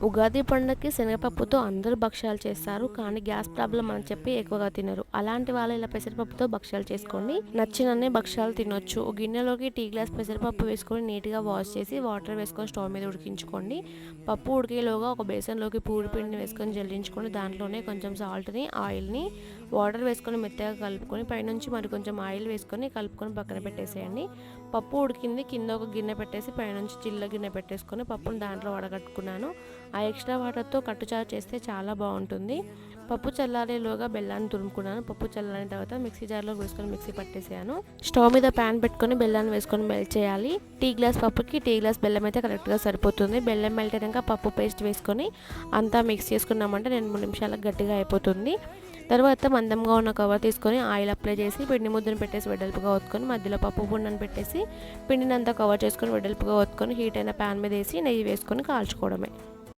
ఉగాది పండగకి శనగపప్పుతో అందరూ భక్ష్యాలు చేస్తారు. కానీ గ్యాస్ ప్రాబ్లం అని చెప్పి ఎక్కువగా తినరు. అలాంటి వాళ్ళు ఇలా పెసరపప్పుతో భక్ష్యాలు చేసుకోండి. నచ్చినన్ని భక్ష్యాలు తినొచ్చు. ఒక గిన్నెలోకి టీ గ్లాస్ పెసరపప్పు వేసుకొని నీట్గా వాష్ చేసి వాటర్ వేసుకొని స్టవ్ మీద ఉడికించుకోండి. పప్పు ఉడికేలోగా ఒక బేసన్లోకి పూరి పిండిని వేసుకొని జల్లించుకొని దాంట్లోనే కొంచెం సాల్ట్ని, ఆయిల్ని, వాటర్ వేసుకొని మెత్తగా కలుపుకొని పైనుంచి మరి కొంచెం ఆయిల్ వేసుకొని కలుపుకొని పక్కన పెట్టేసేయండి. పప్పు ఉడికింది, కింద ఒక గిన్నె పెట్టేసి పైనుంచి చిల్ల గిన్నె పెట్టేసుకొని పప్పును దాంట్లో వడగట్టుకున్నాను. ఆ ఎక్స్ట్రా వాటర్తో కట్టుచారు చేస్తే చాలా బాగుంటుంది. పప్పు చల్లారేలోగా బెల్లాన్ని తురుముకున్నాను. పప్పు చల్లారిన తర్వాత మిక్సీ జార్లో వేసుకొని మిక్సీ పట్టేసాను. స్టవ్ మీద ప్యాన్ పెట్టుకొని బెల్లాన్ని వేసుకొని మెల్ట్ చేయాలి. టీ గ్లాస్ పప్పుకి టీ గ్లాస్ బెల్లం అయితే కరెక్ట్గా సరిపోతుంది. బెల్లం మెల్ట్ అయినాక పప్పు పేస్ట్ వేసుకొని అంతా మిక్స్ చేసుకున్నామంటే 2-3 నిమిషాలకు గట్టిగా అయిపోతుంది. తర్వాత మందంగా ఉన్న కవర్ తీసుకొని ఆయిల్ అప్లై చేసి పిండి ముద్దను పెట్టేసి వెడల్పుగా ఒత్తుకొని మధ్యలో పప్పు బుండను పెట్టేసి పిండిని అంతా కవర్ చేసుకొని వెడల్పుగా ఒత్తుకొని హీట్ అయిన ప్యాన్ మీద వేసి నెయ్యి వేసుకొని కాల్చుకోవడమే.